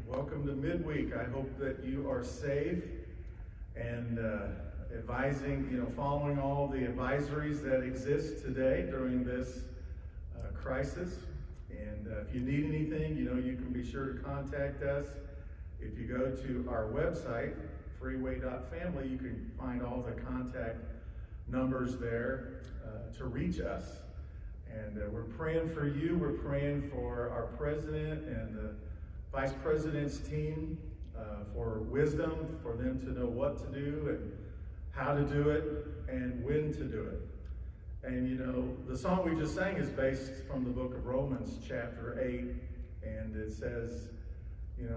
Welcome to midweek. I hope that you are safe and following all the advisories that exist today during this crisis. And if you need anything, you can be sure to contact us. If you go to our website, freeway.family, you can find all the contact numbers there to reach us. And we're praying for you. We're praying for our president and the vice president's team for wisdom, for them to know what to do and how to do it and when to do it. And the song we just sang is based from the book of Romans chapter 8, and it says,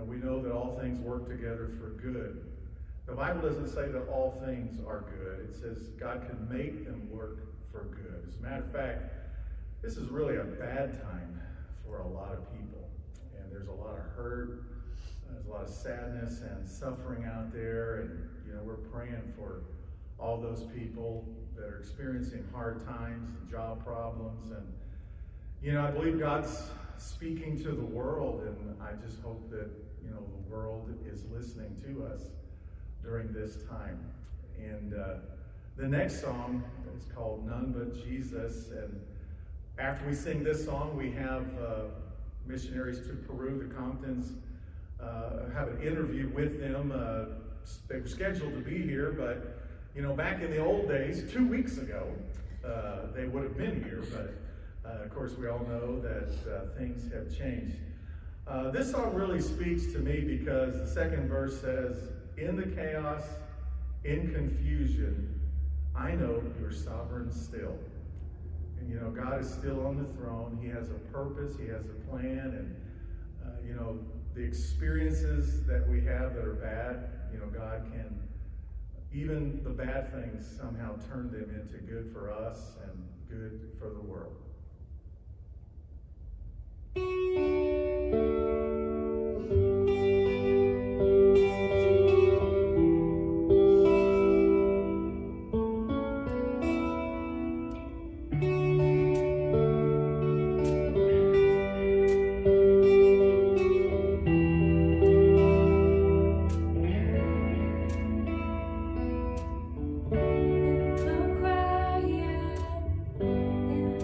we know that all things work together for good. The Bible doesn't say that all things are good. It says God can make them work for good. As a matter of fact, this is really a bad time for a lot of people. And there's a lot of hurt, there's a lot of sadness and suffering out there. And, we're praying for all those people that are experiencing hard times and job problems. And, I believe God's speaking to the world. And I just hope that, the world is listening to us during this time. And the next song is called None But Jesus. And after we sing this song, we have missionaries to Peru, the Comptons, have an interview with them. They were scheduled to be here, but back in the old days, 2 weeks ago, they would have been here. But of course, we all know that things have changed. This song really speaks to me because the second verse says, "In the chaos, in confusion, I know you're sovereign still." And God is still on the throne. He has a purpose. He has a plan. And the experiences that we have that are bad, God can, even the bad things, somehow turn them into good for us and good for the world.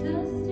The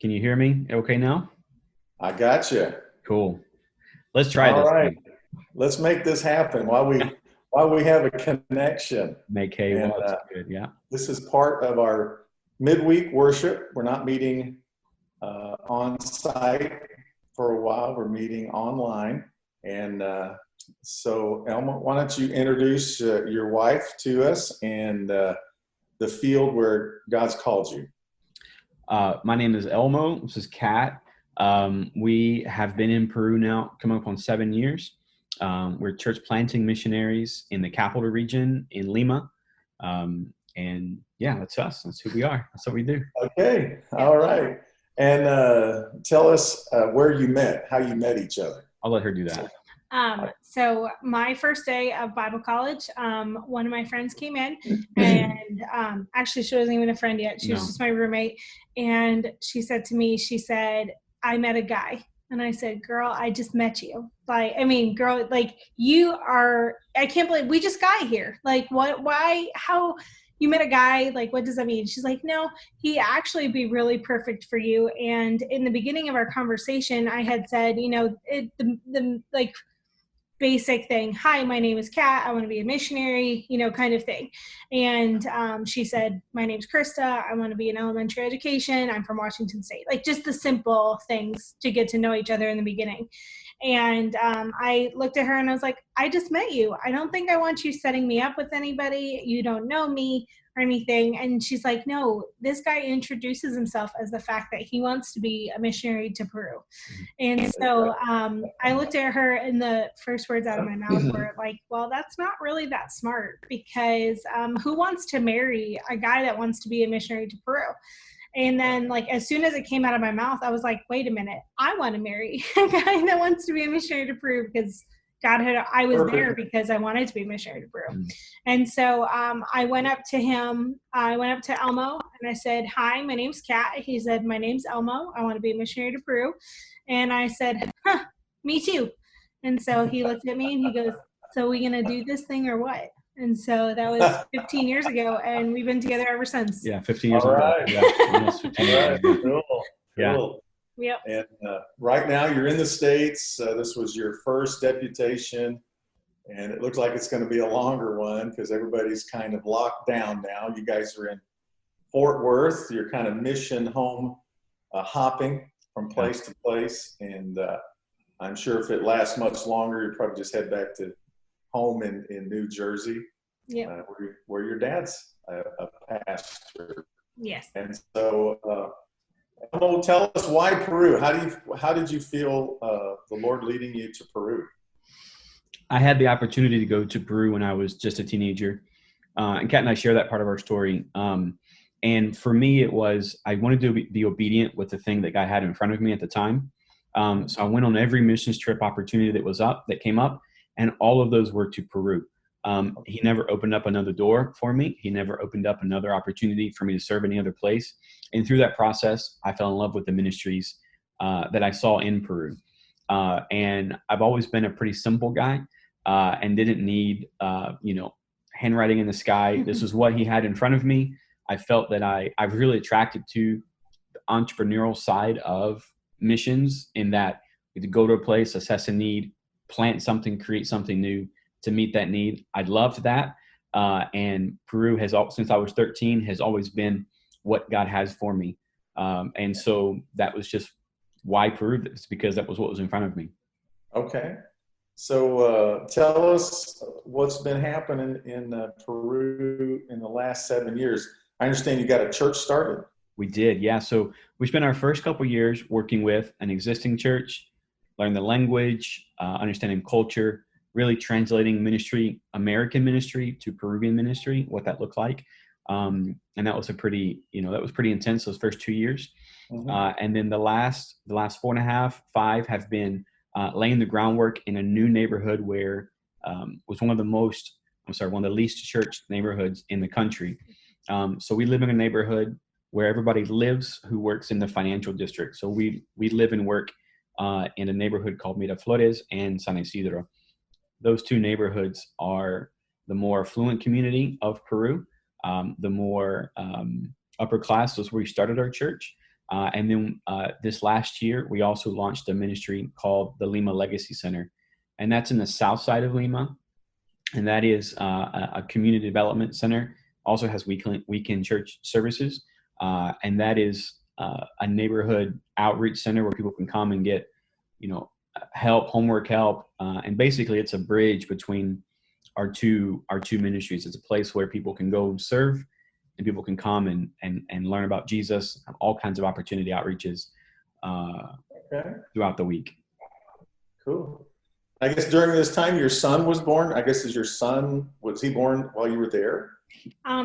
Can you hear me okay now? I got you. Cool. Let's try All this right. thing. Let's make this happen while we have a connection. Make hay And while it's good. Yeah. this is part of our midweek worship. We're not meeting on site for a while. We're meeting online. And so, Elma, why don't you introduce your wife to us and the field where God's called you? My name is Elmo. This is Kat. We have been in Peru now, coming up on 7 years. We're church planting missionaries in the capital region in Lima. And yeah, that's us. That's who we are. That's what we do. Okay. All right. And tell us where you met, how you met each other. I'll let her do that. So my first day of Bible college, one of my friends came in, and actually she wasn't even a friend yet. She was just my roommate. And she said to me, she said, I met a guy. And I said, girl, I just met you. Like, I mean, girl, like you are, I can't believe we just got here. Like what, why, how you met a guy? Like, what does that mean? She's like, no, he actually be really perfect for you. And in the beginning of our conversation, I had said, you know, the like, basic thing. Hi, my name is Kat. I want to be a missionary, you know, kind of thing. And she said, my name's Krista. I want to be in elementary education. I'm from Washington State. Like just the simple things to get to know each other in the beginning. And I looked at her and I was like, I just met you. I don't think I want you setting me up with anybody. You don't know me or anything. And she's like, no, this guy introduces himself as the fact that he wants to be a missionary to Peru. And so I looked at her and the first words out of my mouth were like, well, that's not really that smart, because who wants to marry a guy that wants to be a missionary to Peru? And then like, as soon as it came out of my mouth, I was like, wait a minute, I want to marry a guy that wants to be a missionary to Peru, because I was there because I wanted to be a missionary to Peru. And so I went up to him, I went up to Elmo and I said, hi, my name's Kat. He said, my name's Elmo. I want to be a missionary to Peru. And I said, huh, me too. And so he looked at me and he goes, so are we going to do this thing or what? And so that was 15 years ago, and we've been together ever since. Yeah, 15 years All ago. right. Yeah, almost 15 All years right. ago. Cool. Yeah. Cool. Yep. And right now you're in the States. This was your first deputation, and it looks like it's going to be a longer one because everybody's kind of locked down now. You guys are in Fort Worth. You're kind of mission home hopping from place to place. And I'm sure if it lasts much longer, you'll probably just head back to home in New Jersey, where your dad's a pastor. Yes. And so, Emma, tell us why Peru. How did you feel the Lord leading you to Peru? I had the opportunity to go to Peru when I was just a teenager, and Kat and I share that part of our story. And for me, it was I wanted to be obedient with the thing that God had in front of me at the time. So I went on every missions trip opportunity that came up, and all of those were to Peru. He never opened up another door for me. He never opened up another opportunity for me to serve any other place. And through that process, I fell in love with the ministries that I saw in Peru. And I've always been a pretty simple guy and didn't need, handwriting in the sky. This is what he had in front of me. I felt that I was really attracted to the entrepreneurial side of missions, in that we could go to a place, assess a need, plant something, create something new to meet that need. I loved that. And Peru has, since I was 13, has always been what God has for me. And so that was just why Peru. It's because that was what was in front of me. Okay. So tell us what's been happening in Peru in the last 7 years. I understand you got a church started. We did, yeah. So we spent our first couple of years working with an existing church, learning the language, understanding culture, really translating ministry, American ministry to Peruvian ministry, what that looked like. And that was pretty intense, those first 2 years. Mm-hmm. And then the last 4.5, 5 have been laying the groundwork in a new neighborhood where was one of the least churched neighborhoods in the country. So we live in a neighborhood where everybody lives who works in the financial district. So we live and work in a neighborhood called Miraflores and San Isidro. Those two neighborhoods are the more affluent community of Peru, the more upper class was where we started our church. And then this last year, we also launched a ministry called the Lima Legacy Center. And that's in the south side of Lima. And that is a community development center. Also has weekend church services. And that is a neighborhood outreach center where people can come and get, help, homework help. And basically it's a bridge between our two ministries. It's a place where people can go and serve, and people can come and learn about Jesus, all kinds of opportunity outreaches throughout the week. Cool. I guess during this time, your son was born. I guess was he born while you were there?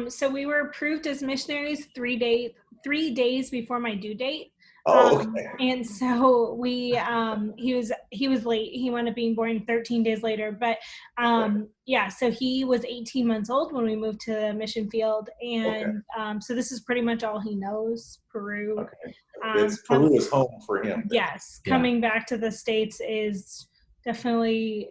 So we were approved as missionaries 3 days before my due date. Oh, okay. And so he was late. He wound up being born 13 days later. But so he was 18 months old when we moved to the mission field. And so this is pretty much all he knows, Peru. Okay. Peru is home for him. Yes. Coming back to the States is definitely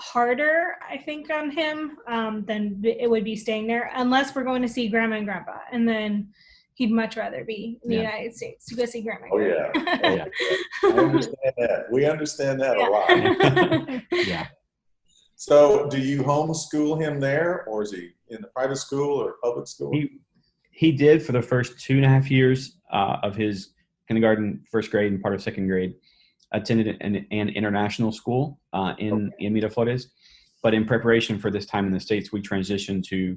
harder, I think, on him than it would be staying there, unless we're going to see grandma and grandpa. And then he'd much rather be in the United States to go see grandma. Oh, yeah. I understand that. We understand that a lot. Yeah. So do you homeschool him there, or is he in the private school or public school? He did for the first 2.5 years of his kindergarten, first grade, and part of second grade. Attended an international school in Miraflores. But in preparation for this time in the States, we transitioned to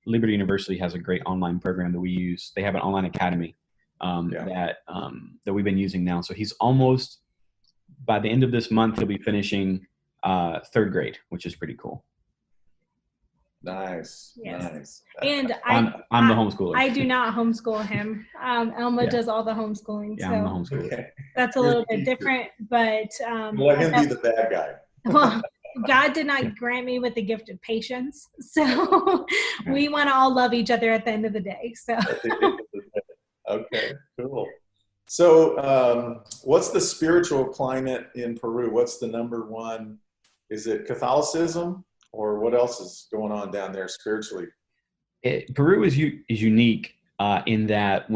Liberty University has a great online program that we use. They have an online academy that we've been using now. So he's almost, by the end of this month, he'll be finishing third grade, which is pretty cool. Nice. Yes. Nice. And I'm the homeschooler. I do not homeschool him. Elma does all the homeschooling. Yeah, so I'm the homeschooler. Okay. that's a little bit different, but Let him be the bad guy. well, God did not grant me with the gift of patience. So we want to all love each other at the end of the day. So Okay, cool. So what's the spiritual climate in Peru? What's the number one? Is it Catholicism, or what else is going on down there spiritually? Peru is unique in that,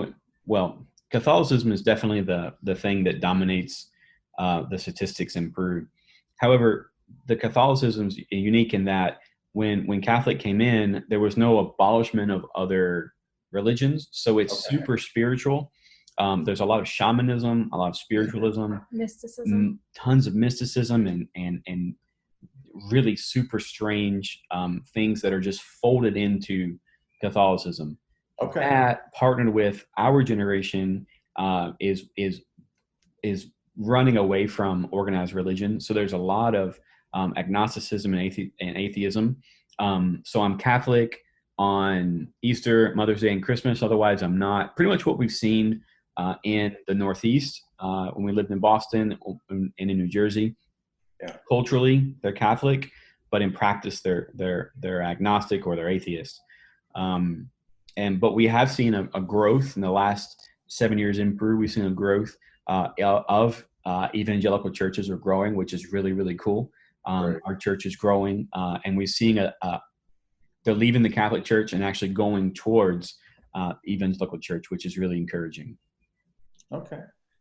Catholicism is definitely the thing that dominates the statistics in Peru. However, the Catholicism is unique in that when Catholic came in, there was no abolishment of other religions. So it's super spiritual. There's a lot of shamanism, a lot of spiritualism, mysticism, tons of mysticism, and really super strange things that are just folded into Catholicism. Okay. That partnered with our generation is running away from organized religion. So there's a lot of agnosticism and atheism. So I'm Catholic on Easter, Mother's Day, and Christmas. Otherwise, I'm not. Pretty much what we've seen in the Northeast when we lived in Boston and in New Jersey. Yeah. Culturally, they're Catholic, but in practice, they're agnostic or they're atheist. But we have seen a growth in the last 7 years in Peru. We've seen a growth of evangelical churches are growing, which is really, really cool. Right. Our church is growing, and we're seeing they're leaving the Catholic Church and actually going towards evangelical church, which is really encouraging. Okay.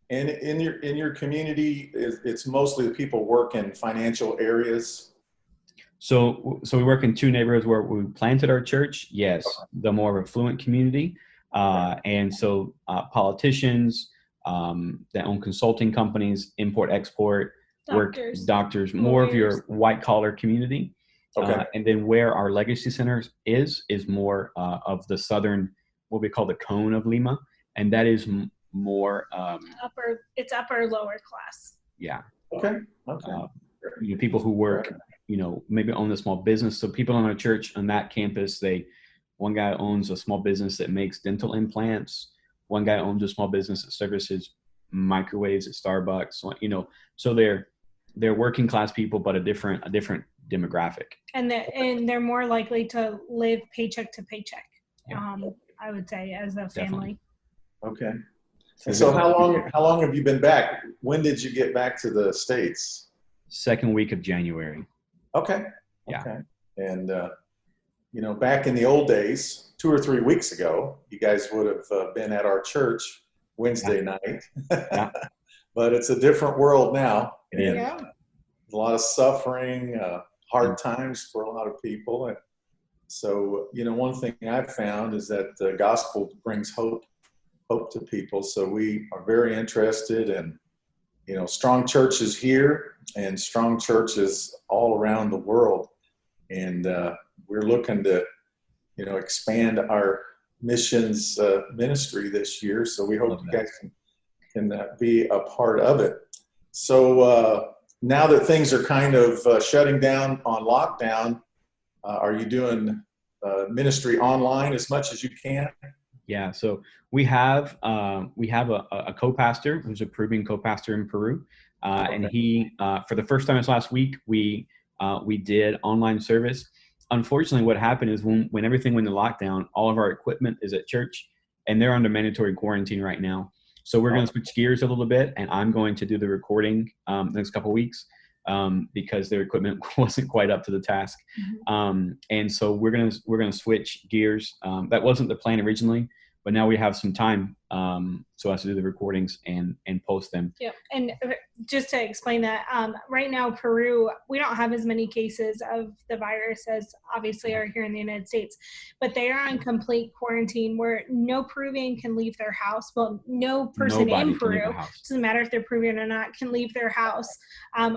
And in your community, it's mostly the people work in financial areas. So we work in two neighborhoods where we planted our church. Yes, the more affluent community, and so politicians that own consulting companies, import, export, doctors, more of your white collar community. Okay. And then where our legacy center is more of the southern, what we call the cone of Lima, and that is more upper lower class. Yeah. Okay. People who work, maybe own a small business. So people on our church on that campus, one guy owns a small business that makes dental implants. One guy owns a small business that services microwaves at Starbucks. So they're working class people, but a different demographic. And they're more likely to live paycheck to paycheck. I would say, as a family. Okay. So how long have you been back? When did you get back to the States? Second week of January. Okay. Yeah. Okay. And back in the old days, 2 or 3 weeks ago, you guys would have been at our church Wednesday night. Yeah. But it's a different world now. It is. And, Yeah. a lot of suffering, hard times for a lot of people. And so, one thing I've found is that the gospel brings hope to people. So we are very interested in, strong churches here and strong churches all around the world. And we're looking to, expand our missions ministry this year. So we hope you guys can be a part of it. So now that things are kind of shutting down on lockdown, are you doing ministry online as much as you can? Yeah, so we have a co-pastor who's a Peruvian co-pastor in Peru, and he for the first time this last week we did online service. Unfortunately, what happened is when everything went into lockdown, all of our equipment is at church, and they're under mandatory quarantine right now. So we're going to switch gears a little bit, and I'm going to do the recording the next couple of weeks because their equipment wasn't quite up to the task. And so we're gonna switch gears. That wasn't the plan originally, but now we have some time so as to do the recordings and post them. Yeah, and just to explain that, right now Peru, we don't have as many cases of the virus as obviously are here in the United States, but they are on complete quarantine where no Peruvian can leave their house. Well, no person Nobody in can leave Peru, the house. doesn't matter if they're Peruvian or not, can leave their house.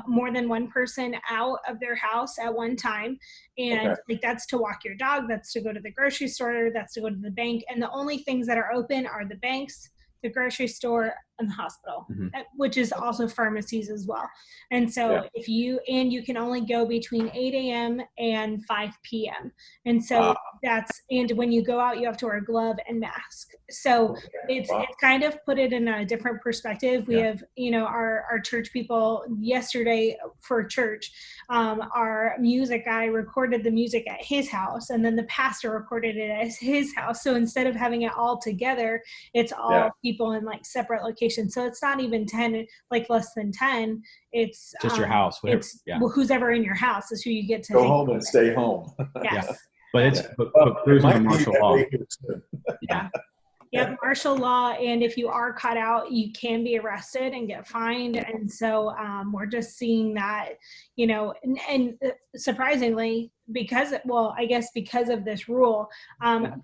More than one person out of their house at one time. And like that's to walk your dog, that's to go to the grocery store, that's to go to the bank. And the only things that are open are the banks, the grocery store, and the hospital, which is also pharmacies as well. And so you can only go between 8 a.m. and 5 p.m. And so and when you go out, you have to wear a glove and mask. So it's kind of put it in a different perspective. We have, our church people yesterday for church, our music guy recorded the music at his house, and then the pastor recorded it at his house. So instead of having it all together, it's all people in like separate locations. So it's not even 10, like less than 10. It's just your house. Whatever. It's who's ever in your house is who you get to go home and stay home. Yes. But it's but Peru's under martial law. Yeah, martial law, and if you are caught out, you can be arrested and get fined. And so we're just seeing that, and surprisingly, because of this rule,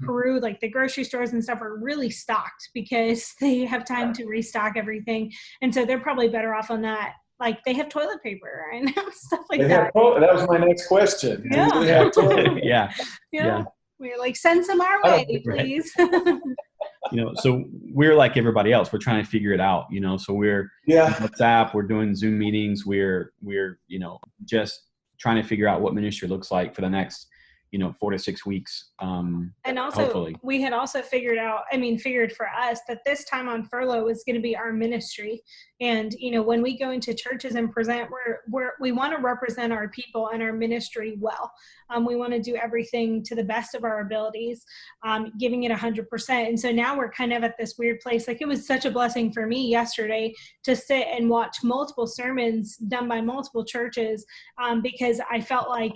Peru, like the grocery stores and stuff are really stocked because they have time to restock everything. And so they're probably better off on that. Like they have toilet paper and stuff like that. That was my next question. Yeah. Do they have toilet? Yeah. We're like, send some our way, please. So we're like everybody else. We're trying to figure it out, so we're on WhatsApp, we're doing Zoom meetings. We're just trying to figure out what ministry looks like for the next, 4 to 6 weeks. And also hopefully. We had also figured for us that this time on furlough is going to be our ministry. And, when we go into churches and present, we want to represent our people and our ministry well. We want to do everything to the best of our abilities, giving it 100%. And so now we're kind of at this weird place. Like it was such a blessing for me yesterday to sit and watch multiple sermons done by multiple churches, because I felt like,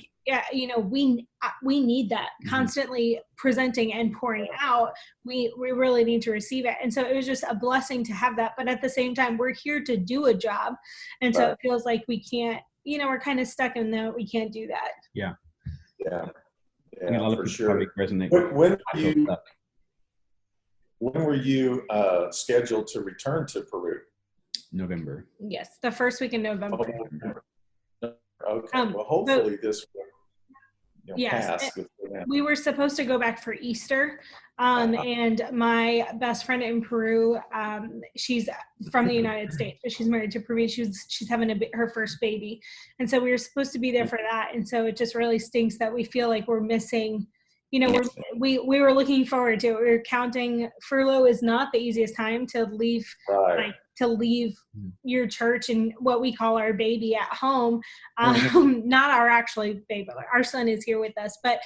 we need that constantly presenting and pouring out. We really need to receive it. And so it was just a blessing to have that. But at the same time, we're here to do a job. And so it feels like we can't, we're kind of stuck in that we can't do that. Yeah. Yeah. A lot of for people sure. probably resonate. When were you scheduled to return to Peru? November. Yes. The first week in November. Okay. Well, hopefully this will pass. We were supposed to go back for Easter, and my best friend in Peru, she's from the United States, but she's married to Peru. She's having her first baby, and so we were supposed to be there for that. And so it just really stinks that we feel like we're missing. We were looking forward to it. We were counting. Furlough is not the easiest time to leave, to leave your church and what we call our baby at home. Not our actually baby. Our son is here with us, but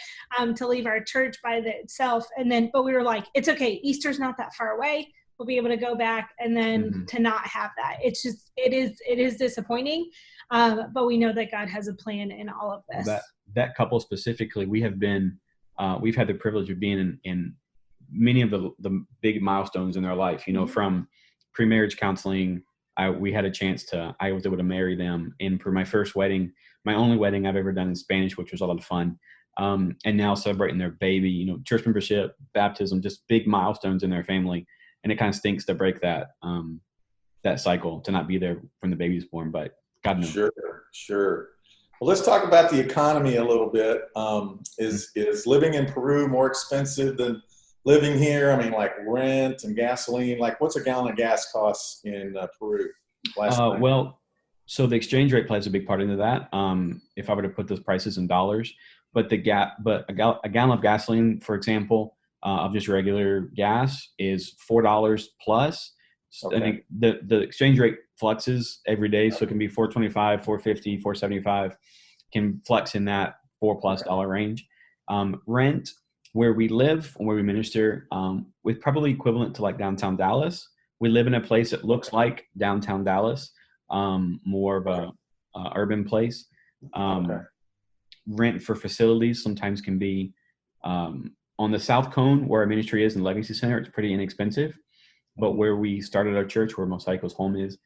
to leave our church by itself. But we were like, it's okay. Easter's not that far away. We'll be able to go back, and then to not have that. It's just, it is disappointing. But we know that God has a plan in all of this. That couple specifically, we've had the privilege of being in many of the big milestones in their life, from pre-marriage counseling. We had a chance I was able to marry them. And for my first wedding, my only wedding I've ever done in Spanish, which was a lot of fun. And now celebrating their baby, church membership, baptism, just big milestones in their family. And it kind of stinks to break that cycle, to not be there when the baby's born, but God knows. Sure. Well, let's talk about the economy a little bit. Is living in Peru more expensive than living here? I mean, like rent and gasoline, like what's a gallon of gas costs in Peru? Well, so the exchange rate plays a big part into that. If I were to put those prices in dollars, but a gallon of gasoline, for example, of just regular gas is $4 plus. Okay. I think the exchange rate fluxes every day, so it can be $4.25, $4.50, $4.75, can flex in that $4+ range. Rent where we live and where we minister, with probably equivalent to like downtown Dallas. We live in a place that looks like downtown Dallas, more of a urban place. Rent for facilities sometimes can be on the South Cone where our ministry is in Legacy Center. It's pretty inexpensive, but where we started our church, where Mosaicos home is,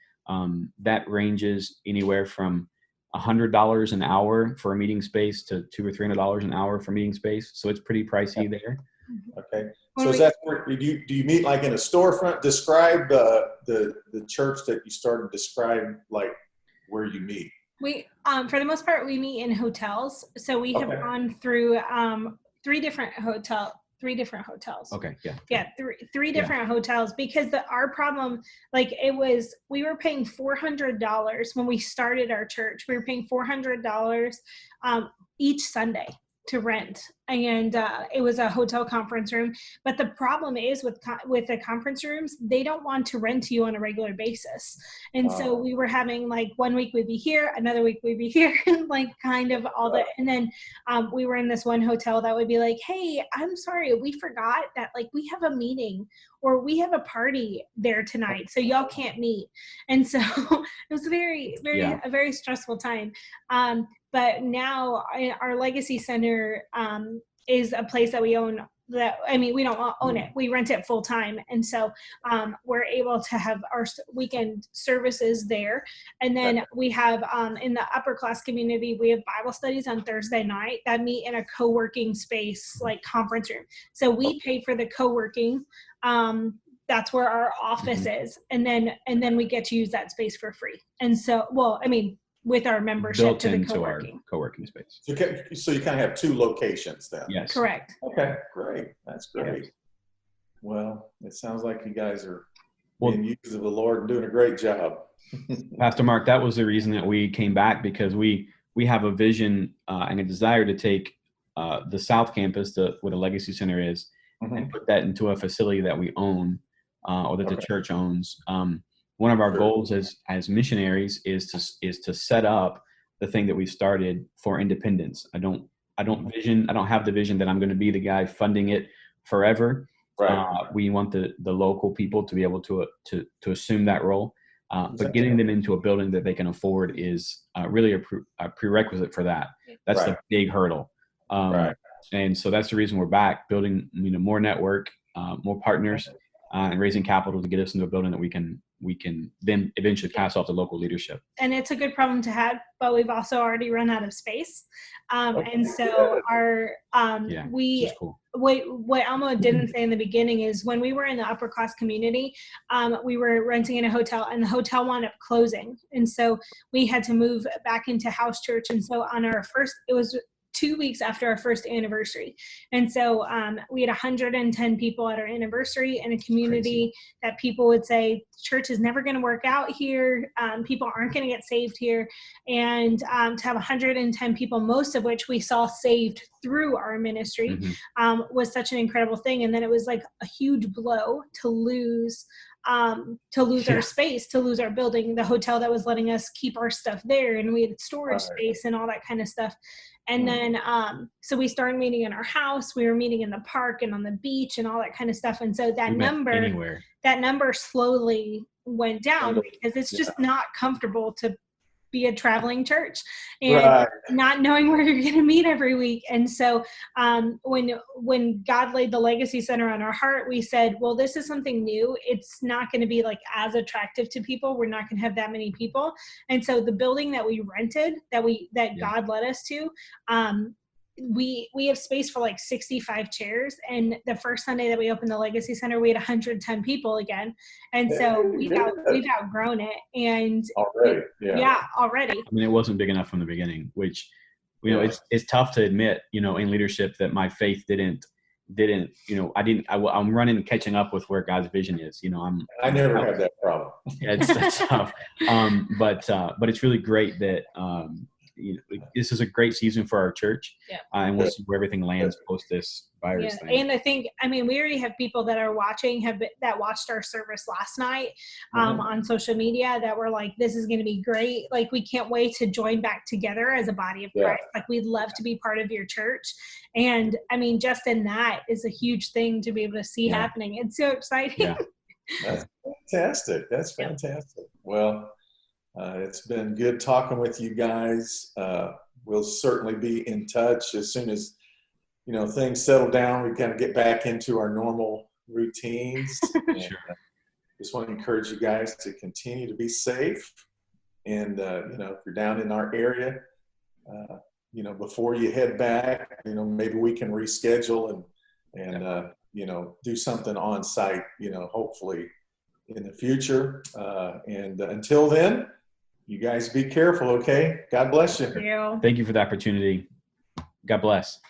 that ranges anywhere from $100 an hour for a meeting space to $200 or $300 an hour for meeting space. So it's pretty pricey there. Okay. So is that where do you meet like in a storefront? Describe the church that you started. Describe like where you meet. We for the most part we meet in hotels. So we have gone through three different hotels. Okay. Yeah. Yeah. Three different hotels, because our problem, like we were paying $400 when we started our church. We were paying $400 each Sunday to rent, and it was a hotel conference room. But the problem is with the conference rooms, they don't want to rent to you on a regular basis. And so we were having like 1 week we'd be here, another week we'd be here, and like kind of all that. And then we were in this one hotel that would be like, hey, I'm sorry, we forgot that like we have a meeting or we have a party there tonight, so y'all can't meet. And so it was a very stressful time. But now our Legacy Center is a place that we own. We don't own it. We rent it full time. And so we're able to have our weekend services there. And then we have in the upper class community, we have Bible studies on Thursday night that meet in a co-working space, like conference room. So we pay for the co-working. That's where our office is. And then we get to use that space for free. And so, with our membership built to the into co-working. our co-working space. So you kind of have two locations then? Yes. Correct. Okay, great. That's great. Yes. Well, it sounds like you guys are being used of the Lord and doing a great job. Pastor Mark, that was the reason that we came back, because we have a vision and a desire to take the South Campus, where the Legacy Center is, and put that into a facility that we own or that the church owns. One of our goals as missionaries is to set up the thing that we started for independence. I don't have the vision that I'm going to be the guy funding it forever. Right. We want the local people to be able to assume that role. But getting them into a building that they can afford is really a prerequisite for that. That's the big hurdle. And so that's the reason we're back, building more network, more partners, and raising capital to get us into a building that we can then eventually pass off to local leadership. And it's a good problem to have, but we've also already run out of space. And so what Elmo didn't say in the beginning is when we were in the upper class community, we were renting in a hotel, and the hotel wound up closing. And so we had to move back into house church. And so it was 2 weeks after our first anniversary. And so we had 110 people at our anniversary in a community that people would say, church is never going to work out here. People aren't going to get saved here. And to have 110 people, most of which we saw saved through our ministry, was such an incredible thing. And then it was like a huge blow to lose our space, to lose our building, the hotel that was letting us keep our stuff there, and we had storage space and all that kind of stuff. And then so we started meeting in our house, we were meeting in the park and on the beach and all that kind of stuff. And so that number slowly went down because it's just not comfortable to be a traveling church and Right. not knowing where you're going to meet every week. And so when God laid the Legacy Center on our heart, we said, well, this is something new. It's not going to be like as attractive to people. We're not going to have that many people. And so the building that we rented, that God led us to, we have space for like 65 chairs. And the first Sunday that we opened the Legacy Center, we had 110 people again. And so we've outgrown it. And Already, yeah. already. I mean, it wasn't big enough from the beginning, which, you know, it's tough to admit, you know, in leadership that my faith didn't, you know, I'm running and catching up with where God's vision is. You know, I never have that problem. Yeah, it's tough. But it's really great that, you know, this is a great season for our church, and we'll see where everything lands post this virus thing. And I think, I mean, we already have people that are watching, that watched our service last night on social media that were like, this is going to be great. Like, we can't wait to join back together as a body of Christ. Like, we'd love to be part of your church. And I mean, just in that is a huge thing to be able to see happening. It's so exciting. That's fantastic. That's fantastic. Well, it's been good talking with you guys. We'll certainly be in touch as soon as, you know, things settle down. We kind of get back into our normal routines. Sure. Just want to encourage you guys to continue to be safe. And, you know, if you're down in our area, you know, before you head back, you know, maybe we can reschedule and you know, do something on site, you know, hopefully in the future. And until then, you guys be careful, okay? God bless you. Thank you. Thank you for the opportunity. God bless.